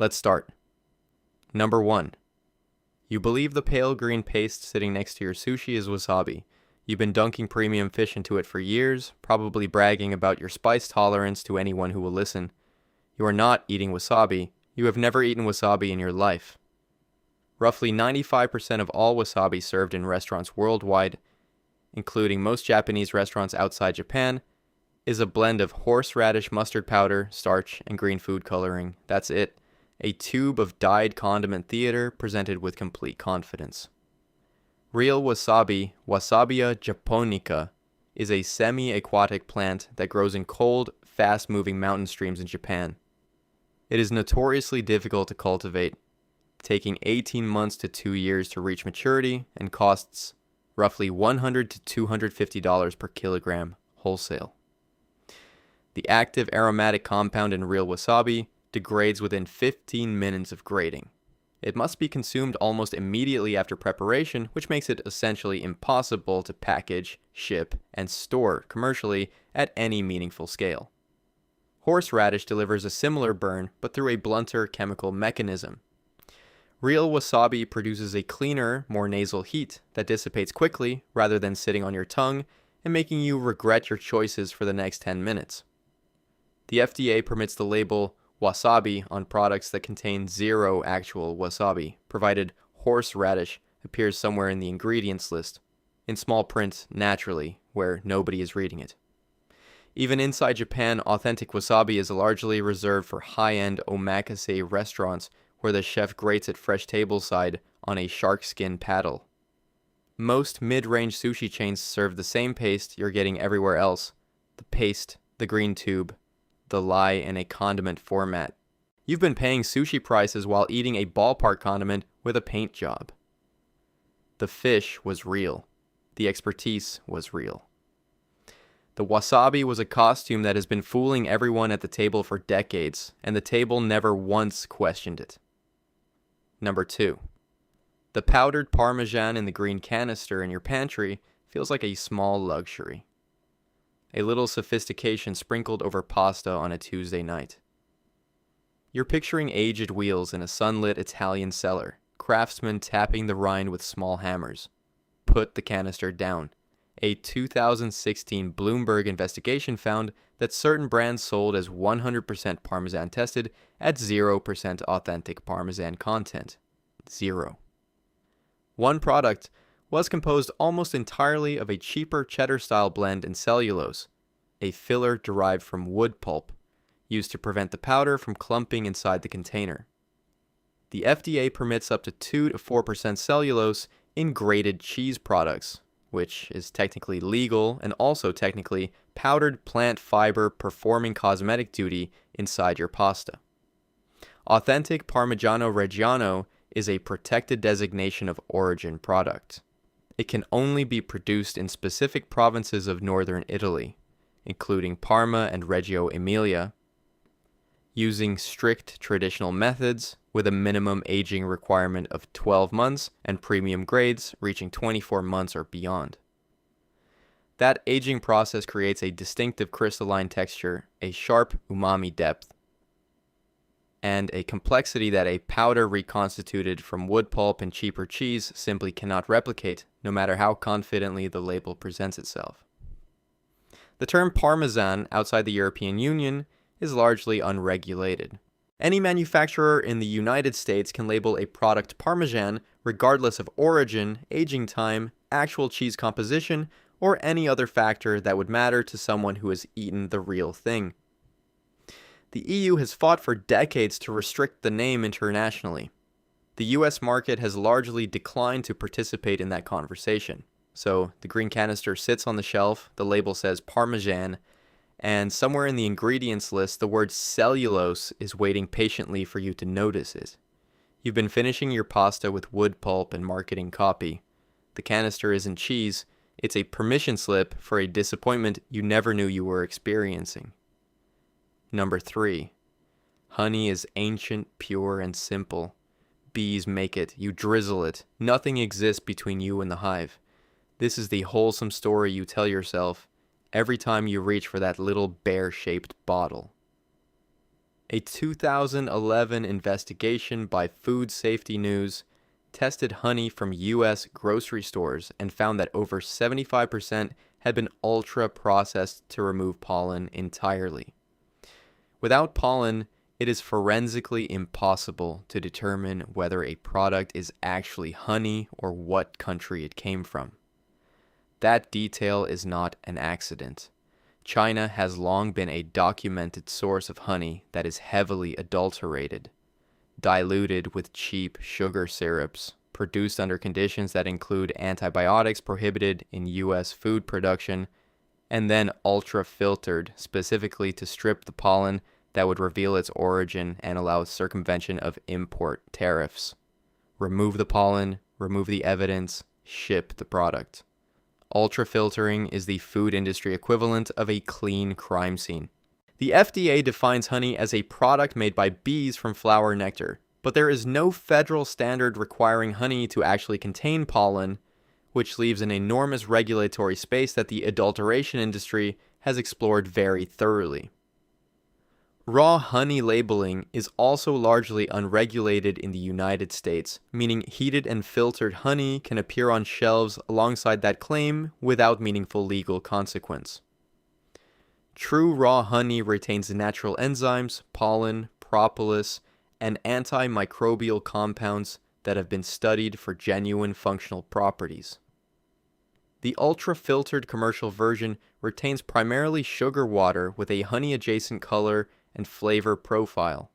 Let's start. Number 1. You believe the pale green paste sitting next to your sushi is wasabi. You've been dunking premium fish into it for years, probably bragging about your spice tolerance to anyone who will listen. You are not eating wasabi. You have never eaten wasabi in your life. Roughly 95% of all wasabi served in restaurants worldwide, including most Japanese restaurants outside Japan, is a blend of horseradish mustard powder, starch, and green food coloring. That's it. A tube of dyed condiment theater presented with complete confidence. Real wasabi, Wasabia japonica, is a semi-aquatic plant that grows in cold, fast-moving mountain streams in Japan. It is notoriously difficult to cultivate, taking 18 months to 2 years to reach maturity, and costs roughly $100 to $250 per kilogram wholesale. The active aromatic compound in real wasabi degrades within 15 minutes of grating. It must be consumed almost immediately after preparation, which makes it essentially impossible to package, ship, and store commercially at any meaningful scale. Horseradish delivers a similar burn, but through a blunter chemical mechanism. Real wasabi produces a cleaner, more nasal heat that dissipates quickly rather than sitting on your tongue and making you regret your choices for the next 10 minutes. The FDA permits the label wasabi on products that contain zero actual wasabi, provided horseradish appears somewhere in the ingredients list, in small print naturally, where nobody is reading it. Even inside Japan, authentic wasabi is largely reserved for high-end omakase restaurants where the chef grates it fresh tableside on a sharkskin paddle. Most mid-range sushi chains serve the same paste you're getting everywhere else. The paste, the green tube, the lie in a condiment format. You've been paying sushi prices while eating a ballpark condiment with a paint job. The fish was real. The expertise was real. The wasabi was a costume that has been fooling everyone at the table for decades, and the table never once questioned it. Number 2. The powdered Parmesan in the green canister in your pantry feels like a small luxury. A little sophistication sprinkled over pasta on a Tuesday night. You're picturing aged wheels in a sunlit Italian cellar, craftsmen tapping the rind with small hammers. Put the canister down. A 2016 Bloomberg investigation found that certain brands sold as 100% Parmesan tested at 0% authentic Parmesan content. 0. One product was composed almost entirely of a cheaper cheddar-style blend in cellulose, a filler derived from wood pulp, used to prevent the powder from clumping inside the container. The FDA permits up to 2 to 4% cellulose in grated cheese products, which is technically legal and also technically powdered plant fiber performing cosmetic duty inside your pasta. Authentic Parmigiano Reggiano is a protected designation of origin product. It can only be produced in specific provinces of northern Italy, including Parma and Reggio Emilia, using strict traditional methods with a minimum aging requirement of 12 months and premium grades reaching 24 months or beyond. That aging process creates a distinctive crystalline texture, a sharp umami depth, and a complexity that a powder reconstituted from wood pulp and cheaper cheese simply cannot replicate, no matter how confidently the label presents itself. The term Parmesan outside the European Union is largely unregulated. Any manufacturer in the United States can label a product Parmesan regardless of origin, aging time, actual cheese composition, or any other factor that would matter to someone who has eaten the real thing. The EU has fought for decades to restrict the name internationally. The US market has largely declined to participate in that conversation. So the green canister sits on the shelf, the label says Parmesan, and somewhere in the ingredients list the word cellulose is waiting patiently for you to notice it. You've been finishing your pasta with wood pulp and marketing copy. The canister isn't cheese, it's a permission slip for a disappointment you never knew you were experiencing. Number 3. Honey is ancient, pure, and simple. Bees make it, you drizzle it. Nothing exists between you and the hive. This is the wholesome story you tell yourself every time you reach for that little bear-shaped bottle. A 2011 investigation by Food Safety News tested honey from U.S. grocery stores and found that over 75% had been ultra-processed to remove pollen entirely. Without pollen, it is forensically impossible to determine whether a product is actually honey or what country it came from. That detail is not an accident. China has long been a documented source of honey that is heavily adulterated, diluted with cheap sugar syrups, produced under conditions that include antibiotics prohibited in U.S. food production, and then ultra-filtered specifically to strip the pollen that would reveal its origin and allow circumvention of import tariffs. Remove the pollen, remove the evidence, ship the product. Ultra-filtering is the food industry equivalent of a clean crime scene. The FDA defines honey as a product made by bees from flower nectar, but there is no federal standard requiring honey to actually contain pollen, which leaves an enormous regulatory space that the adulteration industry has explored very thoroughly. Raw honey labeling is also largely unregulated in the United States, meaning heated and filtered honey can appear on shelves alongside that claim without meaningful legal consequence. True raw honey retains natural enzymes, pollen, propolis, and antimicrobial compounds that have been studied for genuine functional properties. The ultra-filtered commercial version retains primarily sugar water with a honey-adjacent color and flavor profile,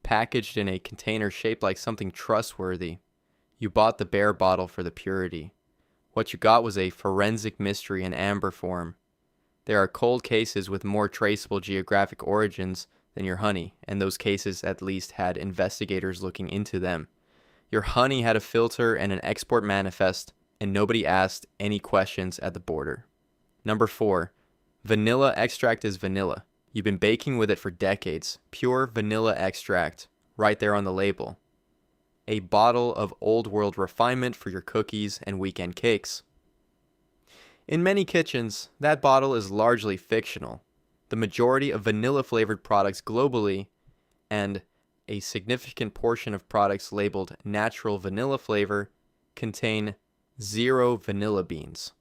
packaged in a container shaped like something trustworthy. You bought the bare bottle for the purity. What you got was a forensic mystery in amber form. There are cold cases with more traceable geographic origins than your honey, and those cases at least had investigators looking into them. Your honey had a filter and an export manifest, and nobody asked any questions at the border. Number 4. Vanilla extract is vanilla. You've been baking with it for decades. Pure vanilla extract, right there on the label. A bottle of old world refinement for your cookies and weekend cakes. In many kitchens, that bottle is largely fictional. The majority of vanilla flavored products globally, and a significant portion of products labeled natural vanilla flavor, contain 0 vanilla beans.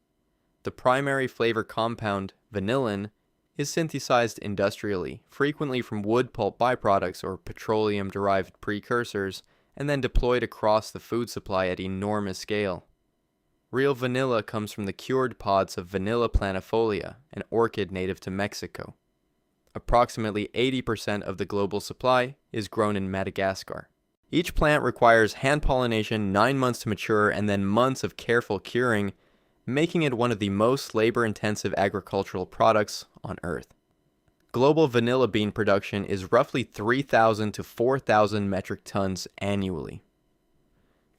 The primary flavor compound, vanillin, is synthesized industrially, frequently from wood pulp byproducts or petroleum-derived precursors, and then deployed across the food supply at enormous scale. Real vanilla comes from the cured pods of Vanilla planifolia, an orchid native to Mexico. Approximately 80% of the global supply is grown in Madagascar. Each plant requires hand pollination, 9 months to mature, and then months of careful curing, making it one of the most labor-intensive agricultural products on Earth. Global vanilla bean production is roughly 3,000 to 4,000 metric tons annually.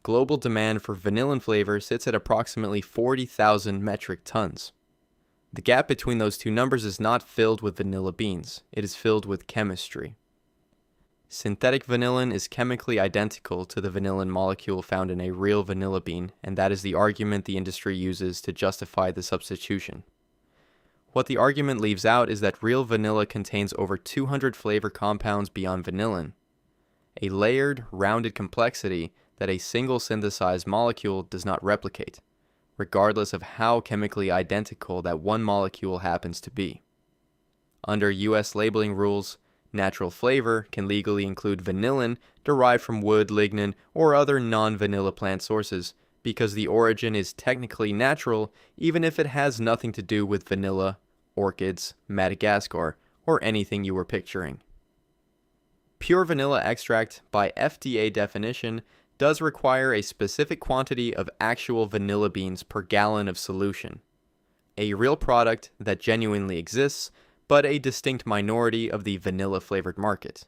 Global demand for vanillin flavor sits at approximately 40,000 metric tons. The gap between those two numbers is not filled with vanilla beans, it is filled with chemistry. Synthetic vanillin is chemically identical to the vanillin molecule found in a real vanilla bean, and that is the argument the industry uses to justify the substitution. What the argument leaves out is that real vanilla contains over 200 flavor compounds beyond vanillin, a layered, rounded complexity that a single synthesized molecule does not replicate, regardless of how chemically identical that one molecule happens to be. Under U.S. labeling rules, natural flavor can legally include vanillin derived from wood, lignin, or other non-vanilla plant sources because the origin is technically natural even if it has nothing to do with vanilla, orchids, Madagascar, or anything you were picturing. Pure vanilla extract, by FDA definition, does require a specific quantity of actual vanilla beans per gallon of solution. A real product that genuinely exists, but a distinct minority of the vanilla-flavored market.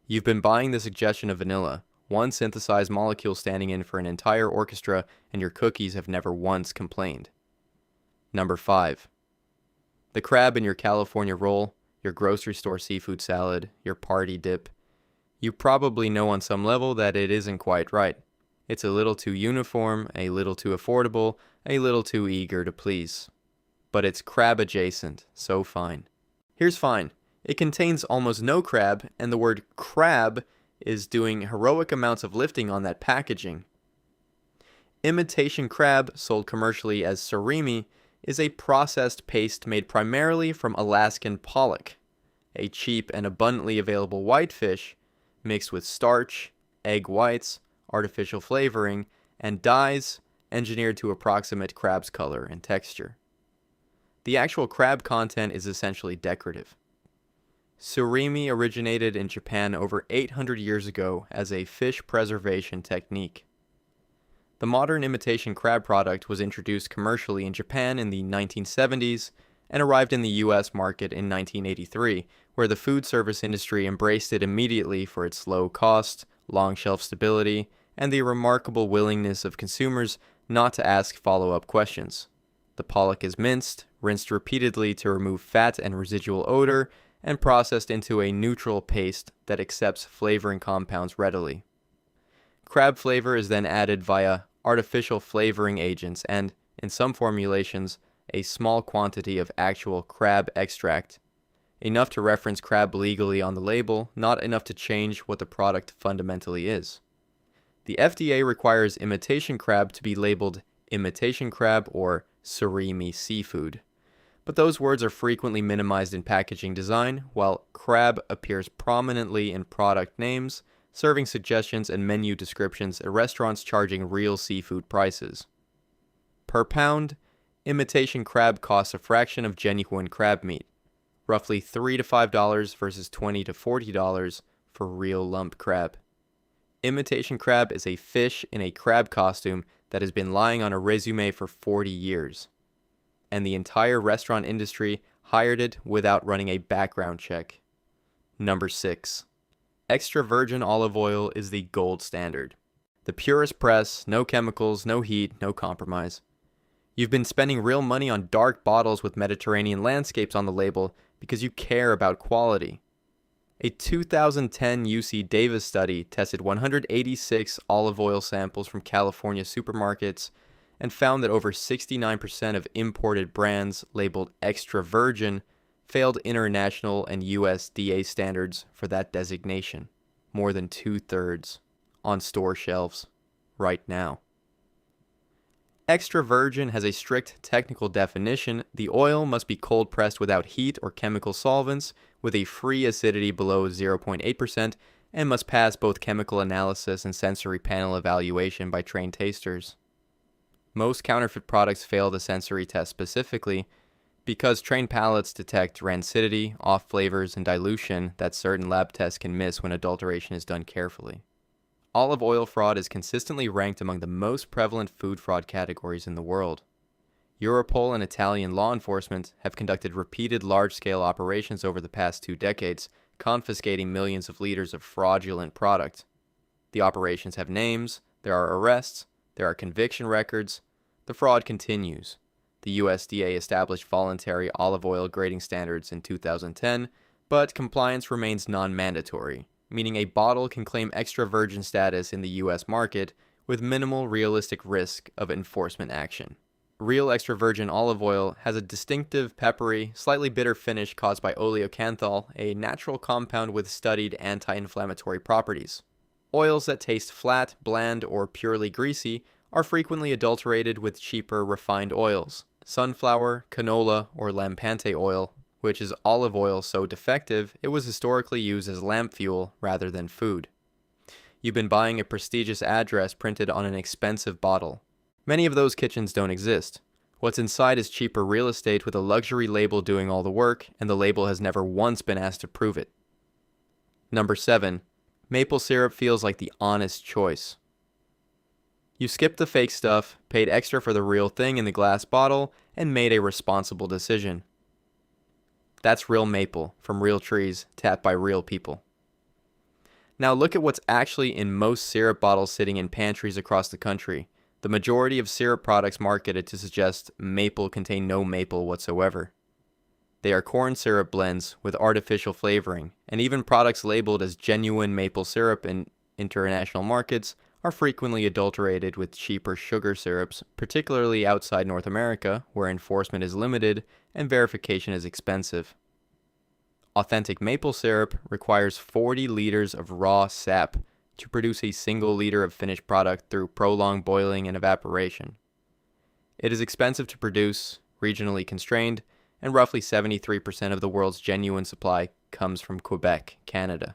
You've been buying the suggestion of vanilla, one synthesized molecule standing in for an entire orchestra, and your cookies have never once complained. Number 5. The crab in your California roll, your grocery store seafood salad, your party dip. You probably know on some level that it isn't quite right. It's a little too uniform, a little too affordable, a little too eager to please. But it's crab adjacent, so fine. Here's fine. It contains almost no crab, and the word crab is doing heroic amounts of lifting on that packaging. Imitation crab, sold commercially as surimi, is a processed paste made primarily from Alaskan pollock, a cheap and abundantly available whitefish mixed with starch, egg whites, artificial flavoring, and dyes engineered to approximate crab's color and texture. The actual crab content is essentially decorative. Surimi originated in Japan over 800 years ago as a fish preservation technique. The modern imitation crab product was introduced commercially in Japan in the 1970s and arrived in the US market in 1983, where the food service industry embraced it immediately for its low cost, long shelf stability, and the remarkable willingness of consumers not to ask follow-up questions. The pollock is minced, rinsed repeatedly to remove fat and residual odor, and processed into a neutral paste that accepts flavoring compounds readily. Crab flavor is then added via artificial flavoring agents and, in some formulations, a small quantity of actual crab extract, enough to reference crab legally on the label, not enough to change what the product fundamentally is. The FDA requires imitation crab to be labeled imitation crab or surimi seafood, but those words are frequently minimized in packaging design, while crab appears prominently in product names, serving suggestions and menu descriptions at restaurants charging real seafood prices. Per pound, imitation crab costs a fraction of genuine crab meat, roughly $3 to $5 versus $20 to $40 for real lump crab. Imitation crab is a fish in a crab costume that has been lying on a resume for 40 years, and the entire restaurant industry hired it without running a background check. Number 6. Extra virgin olive oil is the gold standard. The purest press, no chemicals, no heat, no compromise. You've been spending real money on dark bottles with Mediterranean landscapes on the label because you care about quality. A 2010 UC Davis study tested 186 olive oil samples from California supermarkets and found that over 69% of imported brands labeled extra virgin failed international and USDA standards for that designation, more than 2/3 on store shelves right now. Extra virgin has a strict technical definition. The oil must be cold pressed without heat or chemical solvents with a free acidity below 0.8% and must pass both chemical analysis and sensory panel evaluation by trained tasters. Most counterfeit products fail the sensory test specifically because trained palates detect rancidity, off flavors, and dilution that certain lab tests can miss when adulteration is done carefully. Olive oil fraud is consistently ranked among the most prevalent food fraud categories in the world. Europol and Italian law enforcement have conducted repeated large-scale operations over the past 2 decades, confiscating millions of liters of fraudulent product. The operations have names, there are arrests, there are conviction records. The fraud continues. The USDA established voluntary olive oil grading standards in 2010, but compliance remains non-mandatory, meaning a bottle can claim extra virgin status in the US market with minimal realistic risk of enforcement action. Real extra virgin olive oil has a distinctive peppery, slightly bitter finish caused by oleocanthal, a natural compound with studied anti-inflammatory properties. Oils that taste flat, bland, or purely greasy are frequently adulterated with cheaper refined oils. Sunflower, canola, or lampante oil, which is olive oil so defective it was historically used as lamp fuel rather than food. You've been buying a prestigious address printed on an expensive bottle. Many of those kitchens don't exist. What's inside is cheaper real estate with a luxury label doing all the work, and the label has never once been asked to prove it. Number 7. Maple syrup feels like the honest choice. You skipped the fake stuff, paid extra for the real thing in the glass bottle, and made a responsible decision. That's real maple, from real trees, tapped by real people. Now look at what's actually in most syrup bottles sitting in pantries across the country. The majority of syrup products marketed to suggest maple contain no maple whatsoever. They are corn syrup blends with artificial flavoring, and even products labeled as genuine maple syrup in international markets are frequently adulterated with cheaper sugar syrups, particularly outside North America, where enforcement is limited and verification is expensive. Authentic maple syrup requires 40 liters of raw sap to produce a single liter of finished product through prolonged boiling and evaporation. It is expensive to produce, regionally constrained, and roughly 73% of the world's genuine supply comes from Quebec, Canada.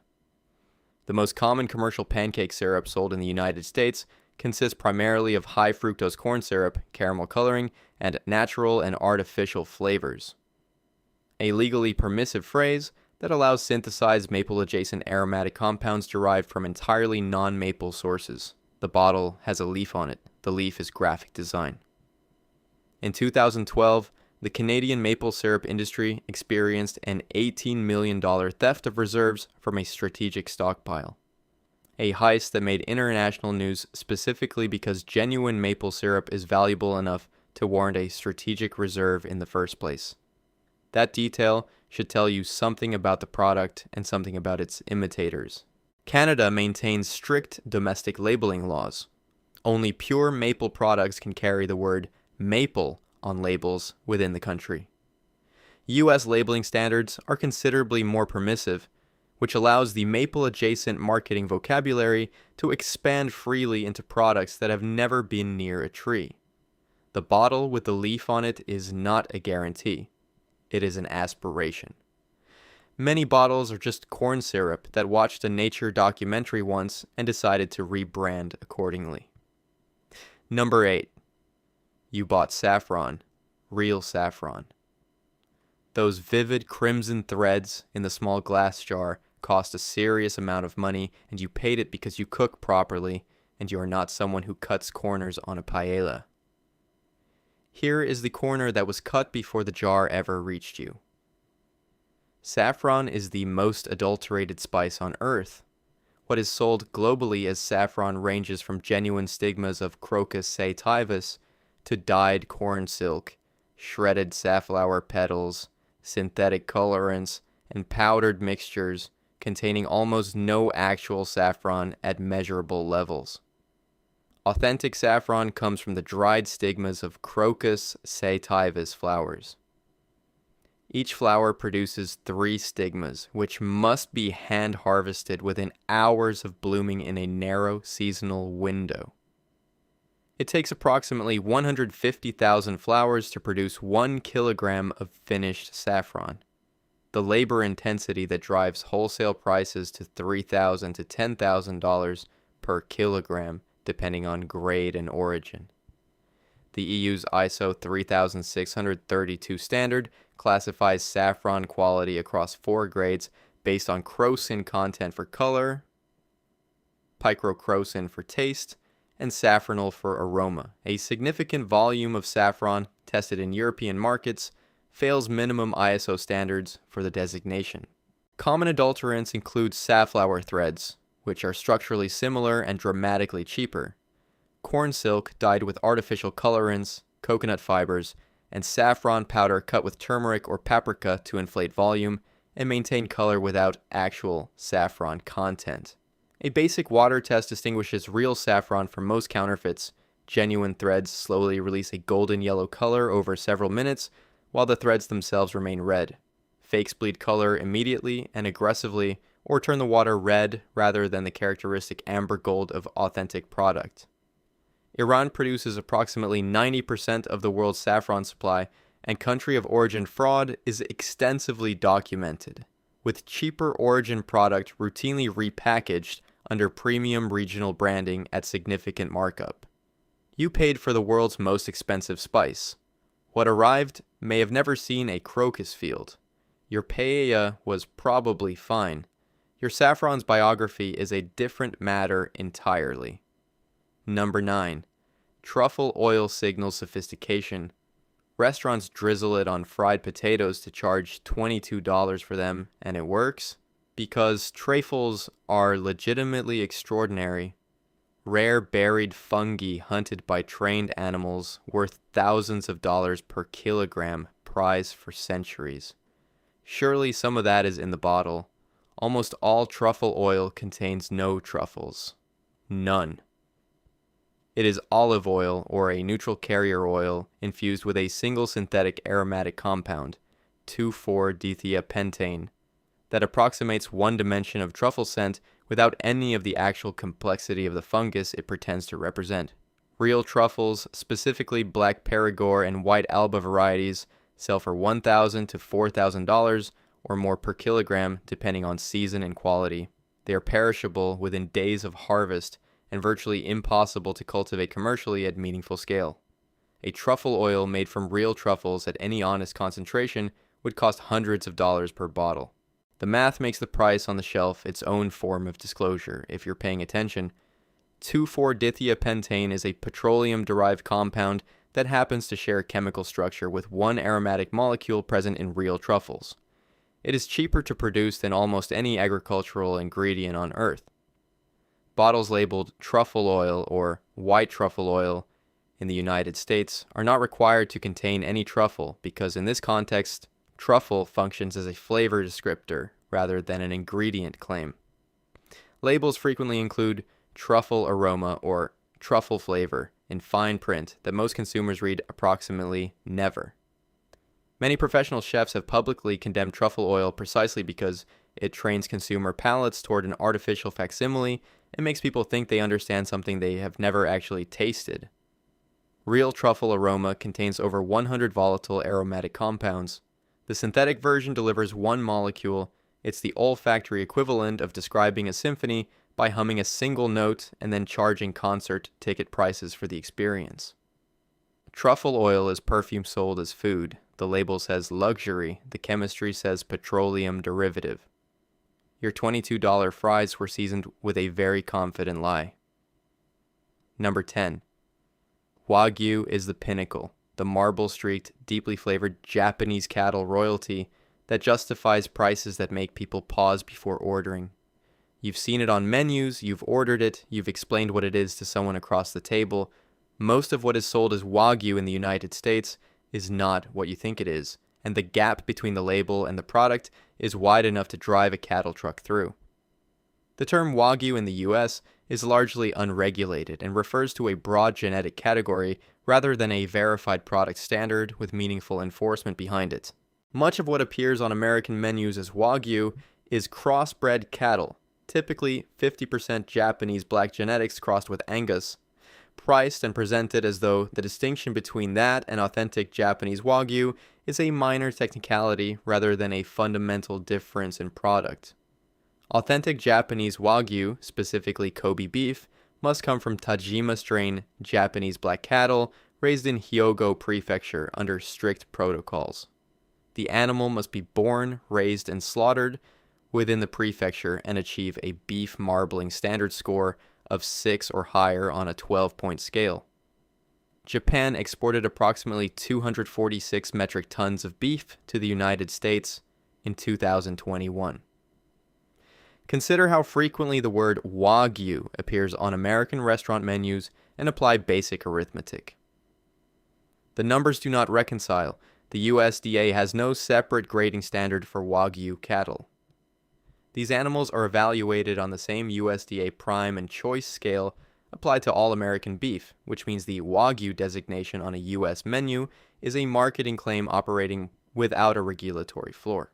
The most common commercial pancake syrup sold in the United States consists primarily of high fructose corn syrup, caramel coloring, and natural and artificial flavors. A legally permissive phrase that allows synthesized maple-adjacent aromatic compounds derived from entirely non-maple sources. The bottle has a leaf on it. The leaf is graphic design. In 2012, the Canadian maple syrup industry experienced an $18 million theft of reserves from a strategic stockpile. A heist that made international news specifically because genuine maple syrup is valuable enough to warrant a strategic reserve in the first place. That detail should tell you something about the product and something about its imitators. Canada maintains strict domestic labeling laws. Only pure maple products can carry the word maple on labels within the country. U.S. labeling standards are considerably more permissive, which allows the maple-adjacent marketing vocabulary to expand freely into products that have never been near a tree. The bottle with the leaf on it is not a guarantee. It is an aspiration. Many bottles are just corn syrup that watched a nature documentary once and decided to rebrand accordingly. Number 8. You bought saffron, real saffron. Those vivid crimson threads in the small glass jar cost a serious amount of money, and you paid it because you cook properly and you are not someone who cuts corners on a paella. Here is the corner that was cut before the jar ever reached you. Saffron is the most adulterated spice on earth. What is sold globally as saffron ranges from genuine stigmas of Crocus sativus to dyed corn silk, shredded safflower petals, synthetic colorants, and powdered mixtures containing almost no actual saffron at measurable levels. Authentic saffron comes from the dried stigmas of Crocus sativus flowers. Each flower produces 3 stigmas, which must be hand-harvested within hours of blooming in a narrow seasonal window. It takes approximately 150,000 flowers to produce 1 kilogram of finished saffron. The labor intensity that drives wholesale prices to $3,000 to $10,000 per kilogram, depending on grade and origin. The EU's ISO 3632 standard classifies saffron quality across 4 grades based on crocin content for color, picrocrocin for taste, and safranol for aroma. A significant volume of saffron tested in European markets fails minimum ISO standards for the designation. Common adulterants include safflower threads, which are structurally similar and dramatically cheaper, corn silk dyed with artificial colorants, coconut fibers, and saffron powder cut with turmeric or paprika to inflate volume and maintain color without actual saffron content. A basic water test distinguishes real saffron from most counterfeits. Genuine threads slowly release a golden yellow color over several minutes, while the threads themselves remain red. Fakes bleed color immediately and aggressively, or turn the water red rather than the characteristic amber gold of authentic product. Iran produces approximately 90% of the world's saffron supply, and country of origin fraud is extensively documented, with cheaper origin product routinely repackaged under premium regional branding at significant markup. You paid for the world's most expensive spice. What arrived may have never seen a crocus field. Your paella was probably fine. Your saffron's biography is a different matter entirely. Number 9. Truffle oil signals sophistication. Restaurants drizzle it on fried potatoes to charge $22 for them, and it works because truffles are legitimately extraordinary. Rare buried fungi hunted by trained animals worth thousands of dollars per kilogram, prized for centuries. Surely some of that is in the bottle. Almost all truffle oil contains no truffles. None. It is olive oil or a neutral carrier oil infused with a single synthetic aromatic compound, 2,4-dithiapentane, that approximates one dimension of truffle scent without any of the actual complexity of the fungus it pretends to represent. Real truffles, specifically black Perigord and white Alba varieties, sell for $1,000 to $4,000 or more per kilogram depending on season and quality. They are perishable within days of harvest and virtually impossible to cultivate commercially at meaningful scale. A truffle oil made from real truffles at any honest concentration would cost hundreds of dollars per bottle. The math makes the price on the shelf its own form of disclosure, if you're paying attention. 2,4-dithia-pentane is a petroleum-derived compound that happens to share a chemical structure with one aromatic molecule present in real truffles. It is cheaper to produce than almost any agricultural ingredient on Earth. Bottles labeled truffle oil or white truffle oil in the United States are not required to contain any truffle because in this context, truffle functions as a flavor descriptor rather than an ingredient claim. Labels frequently include truffle aroma or truffle flavor in fine print that most consumers read approximately never. Many professional chefs have publicly condemned truffle oil precisely because it trains consumer palates toward an artificial facsimile and makes people think they understand something they have never actually tasted. Real truffle aroma contains over 100 volatile aromatic compounds. The synthetic version delivers one molecule. It's the olfactory equivalent of describing a symphony by humming a single note and then charging concert ticket prices for the experience. Truffle oil is perfume sold as food. The label says luxury. The chemistry says petroleum derivative. Your $22 fries were seasoned with a very confident lie. Number 10. Wagyu is the pinnacle, the marble-streaked, deeply flavored Japanese cattle royalty that justifies prices that make people pause before ordering. You've seen it on menus, you've ordered it, you've explained what it is to someone across the table. Most of what is sold as Wagyu in the United States is not what you think it is, and the gap between the label and the product is wide enough to drive a cattle truck through. The term Wagyu in the US is largely unregulated and refers to a broad genetic category rather than a verified product standard with meaningful enforcement behind it. Much of what appears on American menus as Wagyu is crossbred cattle, typically 50% Japanese black genetics crossed with Angus, priced and presented as though the distinction between that and authentic Japanese Wagyu is a minor technicality rather than a fundamental difference in product. Authentic Japanese Wagyu, specifically Kobe beef, must come from Tajima strain Japanese black cattle raised in Hyogo Prefecture under strict protocols. The animal must be born, raised, and slaughtered within the prefecture and achieve a beef marbling standard score of 6 or higher on a 12-point scale. Japan exported approximately 246 metric tons of beef to the United States in 2021. Consider how frequently the word Wagyu appears on American restaurant menus and apply basic arithmetic. The numbers do not reconcile. The USDA has no separate grading standard for Wagyu cattle. These animals are evaluated on the same USDA Prime and Choice scale applied to all American beef, which means the Wagyu designation on a US menu is a marketing claim operating without a regulatory floor.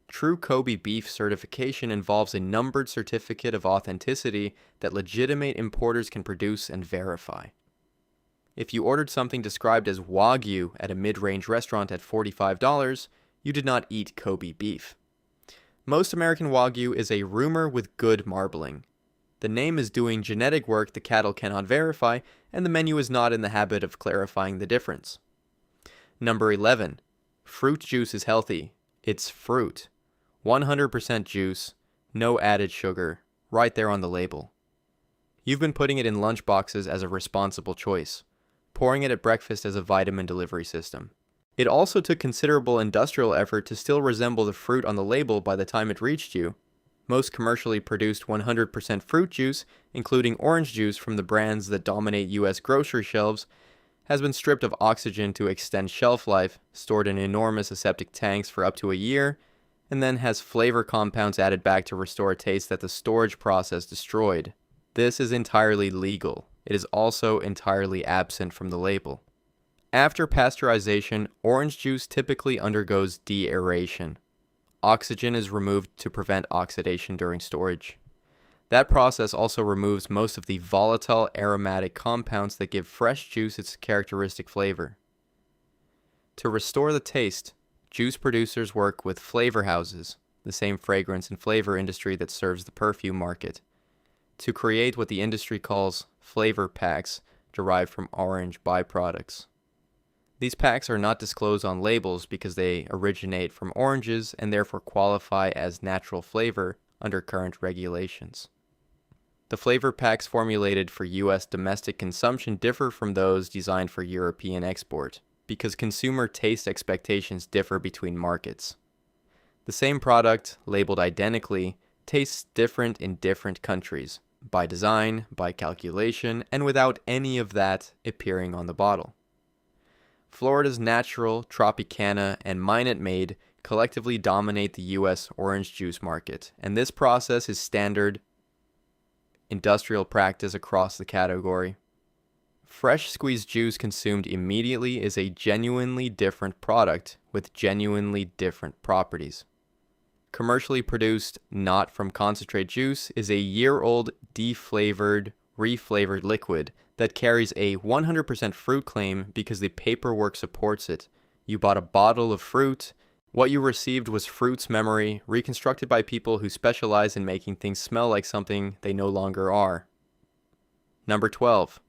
True Kobe beef certification involves a numbered certificate of authenticity that legitimate importers can produce and verify. If you ordered something described as Wagyu at a mid-range restaurant at $45, you did not eat Kobe beef. Most American Wagyu is a rumor with good marbling. The name is doing genetic work the cattle cannot verify, and the menu is not in the habit of clarifying the difference. Number 11. Fruit juice is healthy. It's fruit. 100% juice, no added sugar, right there on the label. You've been putting it in lunch boxes as a responsible choice, pouring it at breakfast as a vitamin delivery system. It also took considerable industrial effort to still resemble the fruit on the label by the time it reached you. Most commercially produced 100% fruit juice, including orange juice from the brands that dominate US grocery shelves, has been stripped of oxygen to extend shelf life, stored in enormous aseptic tanks for up to a year, and then has flavor compounds added back to restore a taste that the storage process destroyed. This is entirely legal. It is also entirely absent from the label. After pasteurization, orange juice typically undergoes de-aeration. Oxygen is removed to prevent oxidation during storage. That process also removes most of the volatile aromatic compounds that give fresh juice its characteristic flavor. To restore the taste, juice producers work with flavor houses, the same fragrance and flavor industry that serves the perfume market, to create what the industry calls flavor packs derived from orange byproducts. These packs are not disclosed on labels because they originate from oranges and therefore qualify as natural flavor under current regulations. The flavor packs formulated for U.S. domestic consumption differ from those designed for European export because consumer taste expectations differ between markets. The same product, labeled identically, tastes different in different countries, by design, by calculation, and without any of that appearing on the bottle. Florida's Natural, Tropicana, and Minute Maid collectively dominate the U.S. orange juice market, and this process is standard industrial practice across the category. Fresh squeezed juice consumed immediately is a genuinely different product with genuinely different properties. Commercially produced, not from concentrate juice, is a year-old, deflavored, reflavored liquid that carries a 100% fruit claim because the paperwork supports it. You bought a bottle of fruit. What you received was fruit's memory, reconstructed by people who specialize in making things smell like something they no longer are. Number 12.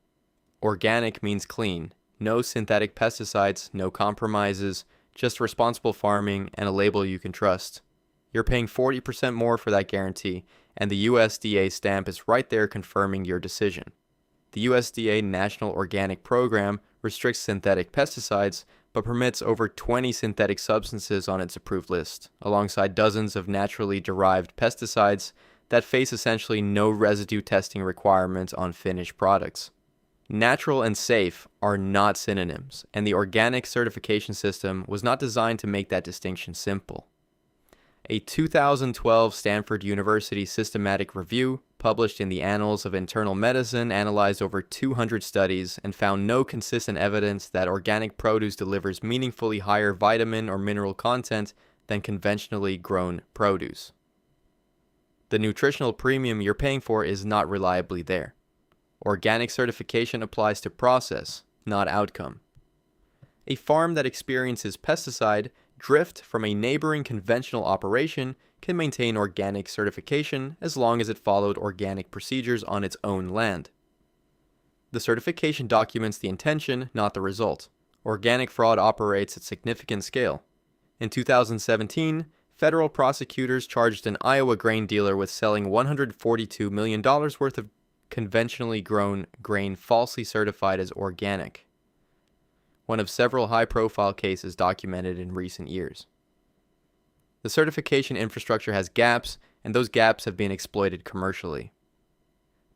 Organic means clean. No synthetic pesticides, no compromises, just responsible farming and a label you can trust. You're paying 40% more for that guarantee, and the USDA stamp is right there confirming your decision. The USDA National Organic Program restricts synthetic pesticides, but permits over 20 synthetic substances on its approved list, alongside dozens of naturally derived pesticides that face essentially no residue testing requirements on finished products. Natural and safe are not synonyms, and the organic certification system was not designed to make that distinction simple. A 2012 Stanford University systematic review published in the Annals of Internal Medicine analyzed over 200 studies and found no consistent evidence that organic produce delivers meaningfully higher vitamin or mineral content than conventionally grown produce. The nutritional premium you're paying for is not reliably there. Organic certification applies to process, not outcome. A farm that experiences pesticide drift from a neighboring conventional operation can maintain organic certification as long as it followed organic procedures on its own land. The certification documents the intention, not the result. Organic fraud operates at significant scale. In 2017, federal prosecutors charged an Iowa grain dealer with selling $142 million worth of conventionally grown grain falsely certified as organic, one of several high-profile cases documented in recent years. The certification infrastructure has gaps, and those gaps have been exploited commercially.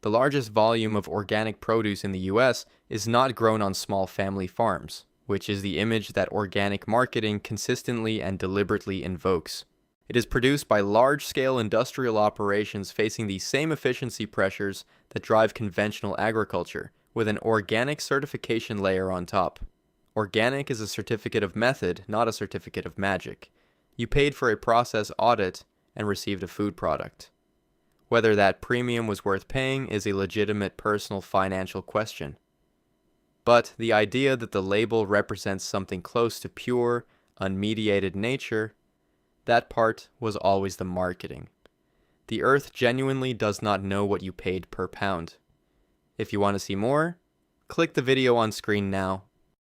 The largest volume of organic produce in the U.S. is not grown on small family farms, which is the image that organic marketing consistently and deliberately invokes. It is produced by large-scale industrial operations facing the same efficiency pressures that drive conventional agriculture, with an organic certification layer on top. Organic is a certificate of method, not a certificate of magic. You paid for a process audit and received a food product. Whether that premium was worth paying is a legitimate personal financial question. But the idea that the label represents something close to pure, unmediated nature, that part was always the marketing. The earth genuinely does not know what you paid per pound. If you want to see more, click the video on screen now